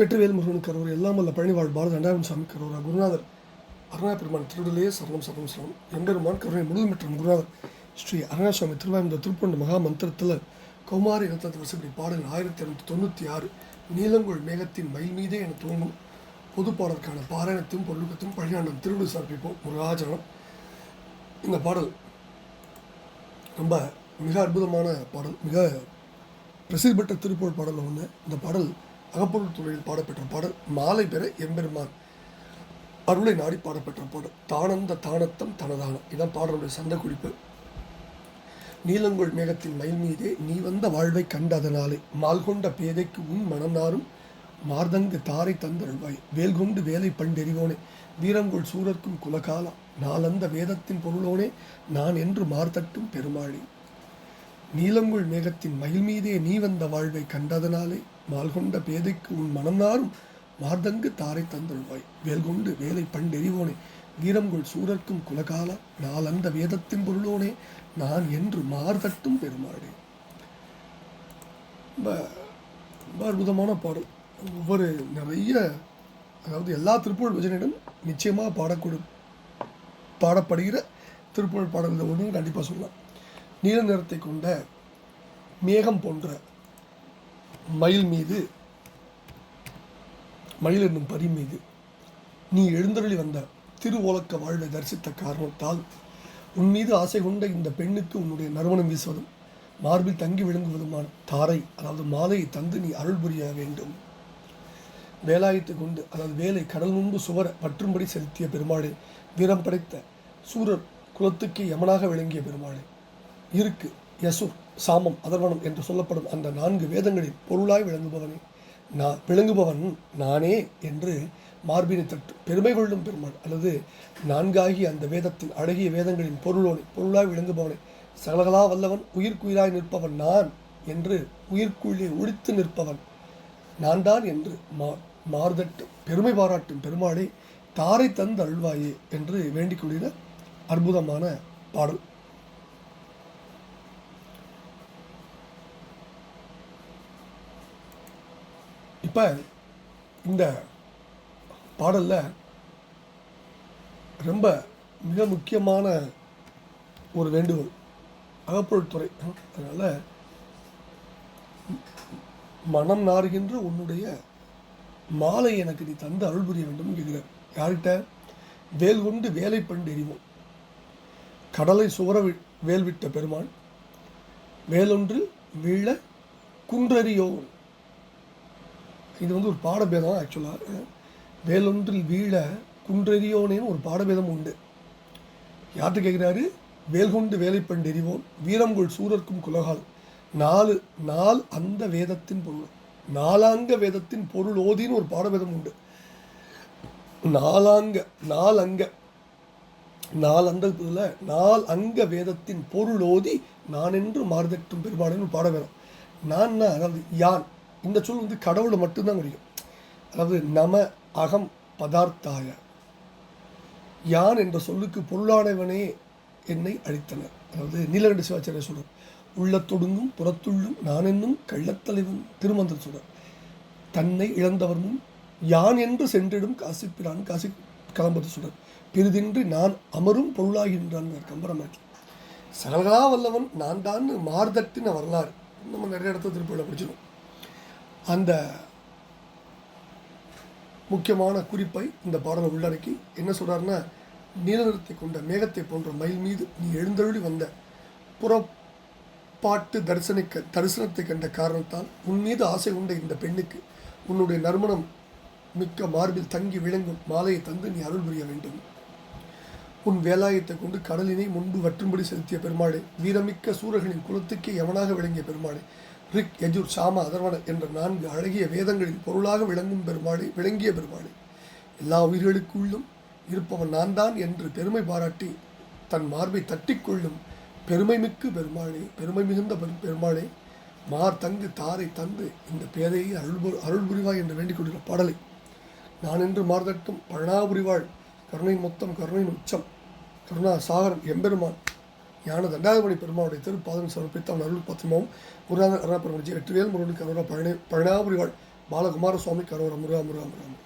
வெற்றிவேல் முருகன் கரோர் எல்லாம் வல்ல பழனிவாழ் பாரத அண்டாரம் சாமி கரோரா குருநாதர் அருணா பெருமான் திருடலே சரணம் சரணம் சரணம் எம்பெருமான் கருணை முழுதும் பெற்ற குருநாதர் ஸ்ரீ அருணாசுவாமி திருவாயுந்த திருப்பண்ட மகா மந்திரத்தில் கௌமாரி இனத்தத்து வசப்படி பாடல் 1296 நீலங்கொள் மேகத்தின் மயில் மீதே என துவங்கும் பொது பாடலுக்கான பாராயணத்தையும் பொருளுக்கத்தையும் பழனியாண்டம் திருவிழு சமர்ப்பிப்போம் முருகாச்சரணம். இந்த பாடல் ரொம்ப மிக அற்புதமான பாடல், மிக பிரசித்தி பெற்ற திருப்பூர் பாடல் ஒன்று. இந்த பாடல் அகப்பொருள் துறையில் பாடப்பெற்ற பாடல். மாலை பெற எம்பெருமான் அருளை நாடி பாடப்பெற்ற பாடல். தானந்த தானத்தம் தனதானம் இதான் பாடலுடைய சந்த குறிப்பு. நீலங்கொள் மேகத்தின் மயில் மீதே நீ வந்த வாழ்வை கண்டதனாலே மால்கொண்ட பேதைக்கு உன் மனநாரும் மார்தங்கு தாரை தந்தருள்வாய் வேல்கொண்டு வேலை பண்டெறிவோனே வீரங்கொள் சூரர்க்கும் குலகாலா நாளந்த வேதத்தின் பொருளோனே நான் என்று மார்தட்டும் பெருமாளி. நீலங்கொள் மேகத்தின் மயில் மீதே நீ வந்த வாழ்வை கண்டதனாலே மால்கொண்ட பேதைக்கு உன் மனநாரும் மார்தங்கு தாரை தந்தருள்வாய் வேல்கொண்டு வேலை பண்டெறிவோனே வீரங்கொள் சூரர்க்கும் குலகாலா நாளந்த வேதத்தின் பொருளோனே நான் என்று மார்தட்டும் பெருமாளே. ரொம்ப அற்புதமான பாடல். ஒவ்வொரு நிறைய அதாவது எல்லா திருப்புகழ் பஜனையிலும் நிச்சயமாக பாடப்படுகிற திருப்புகழ் பாடல்கள் ஒன்று கண்டிப்பாக சொல்லலாம். நீல நிறத்தை கொண்ட மேகம் போன்ற மயில் மீது, மயில் என்னும் பரி மீது நீ எழுந்தருளி வந்த திருவோலக்க வாழ்வை தரிசித்த காரணத்தால் உன் மீது ஆசை கொண்ட இந்த பெண்ணுக்கு உன்னுடைய நறுமணம் வீசுவதும் மார்பில் தங்கி விளங்குவதுமான தாரை அதாவது மாலையை தந்து நீ அருள் புரிய வேண்டும். வேலாயத்தை கொண்டு அதாவது வேலை கடல் முன்பு சுவர பற்றும்படி செலுத்திய பெருமாளே, வீரம் படைத்த சூரர் குலத்துக்கு யமனாக விளங்கிய பெருமாளே, இருக்கு யசுர் சாமம் அதர்வனம் என்று சொல்லப்படும் அந்த 4 வேதங்களின் பொருளாய் விளங்குபவன் நானே என்று மார்பினை தட்டு பெருமை கொள்ளும் பெருமாள் அல்லது 4 அந்த வேதத்தின் அழகிய வேதங்களின் பொருளாய் விளங்குபவனை சகலகலா வல்லவன் உயிர்க்குயிராய் நிற்பவன் நான் என்று உயிர்க்குள்ளே ஒழித்து நிற்பவன் நான் தான் என்று மார்தட்டு பெருமை பாராட்டும் பெருமாளை தாரை தந்து அருள்வாயே என்று வேண்டிக் கொள்கிற அற்புதமான பாடல். இப்போ இந்த பாடலில் ரொம்ப மிக முக்கியமான ஒரு வேண்டுகோள் அகப்பொருள் துறை. அதனால் மனம் நாறுகின்ற உன்னுடைய மாலை எனக்கு நீ தந்து அருள் புரிய வேண்டும் கேட்குற. யார்கிட்ட? வேல் கொண்டு வேலை பண்டு எறிவோம். கடலை சுவர வேல்விட்ட பெருமான் வேலொன்றில் வீழ குன்றறியோன். இது ஒரு பாடபேதம். ஆக்சுவலாக வேலொன்றில் வீழ குன்றெறியோனேன்னு ஒரு பாடபேதம் உண்டு. யார்கிட்ட கேட்குறாரு? வேல் கொண்டு வேலை பண்டெறிவோன் வீரங்கொள் சூரர்க்கும் குலகால் 4 அந்த வேதத்தின் பொருள் 4 வேதத்தின் பொருள் ஓதின்னு ஒரு பாடபேதம் உண்டு. 4 வேதத்தின் பொருள் ஓதி நான் என்று மார்தட்டும் பெருமாளின்னு ஒரு பாடபேதம். நான் அதாவது யான் இந்த சொல் கடவுளை மட்டும்தான் முடியும். அதாவது நம அகம் பதார்த்தாய யான் என்ற சொல்லுக்கு பொருளானவனே என்னை அழித்தனர். அதாவது நீலகண்ட சிவாச்சாரிய சொல்றார், உள்ளத்தொடுங்கும் புறத்துள்ளும் நான் என்னும் கள்ளத்தலைவன் திருமந்திர சொல்றார். தன்னை இழந்தவனும் யான் என்று சென்றிடும் காசிப்பிரான் காசி கிளம்பது சொல்றார். பிரிதின்றி நான் அமரும் பொருளாகின்றான் கம்பரமாக்கி. சகலகலா வல்லவன் நான் தான் மார்தட்டின வரலாறு நம்ம நிறைய இடத்துல திருப்பூரில் படிச்சிடும். அந்த முக்கியமான குறிப்பை இந்த பாடலை உள்ளடக்கி என்ன சொல்கிறாருன்னா, நீல நிறத்தை கொண்ட மேகத்தை போன்ற மயில் மீது நீ எழுந்தருளி வந்த புறப்பாட்டு தரிசனத்தை கண்ட காரணத்தால் உன் மீது ஆசை கொண்ட இந்த பெண்ணுக்கு உன்னுடைய நறுமணம் மிக்க மார்பில் தங்கி விளங்கும் மாலையை தந்து நீ அருள் புரிய வேண்டும். உன் வேலாயத்தை கொண்டு கடலினை முன்பு வற்றும்படி செலுத்திய பெருமாளே, வீரமிக்க சூரர்களின் குலத்துக்கே யமனாக விளங்கிய பெருமாளே, ரிக் யஜுர் சாம அதர்வன என்ற 4 அழகிய வேதங்களின் பொருளாக விளங்கிய பெருமாளே, எல்லா உயிர்களுக்குள்ளும் இருப்பவன் நான் தான் என்று பெருமை பாராட்டி தன் மார்பை தட்டிக்கொள்ளும் பெருமை மிகுந்த பெருமாளே, தங்கு தாரை தந்து இந்த பேதையை அருள் புரிவாய் என்று வேண்டிக் கொள்கிற பாடலை நான் என்று மார்தட்டும் பழனாபுரிவாள் கருணையின் மொத்தம் கருணையின் உச்சம் கருணா சாகரன் எம்பெருமான் ஞான தண்டாதிபதி பெருமானுடைய திருப்பாதம் சமர்ப்பித்து அவன் அருள் பத்திரமாவும் குருநாதர் அருணாபுரம் வெற்றிவேல் முருகனுக்கு அருணா பழனாபுரிவாள் பாலகுமார சுவாமி கரோரா முருகா முருகா முருகா.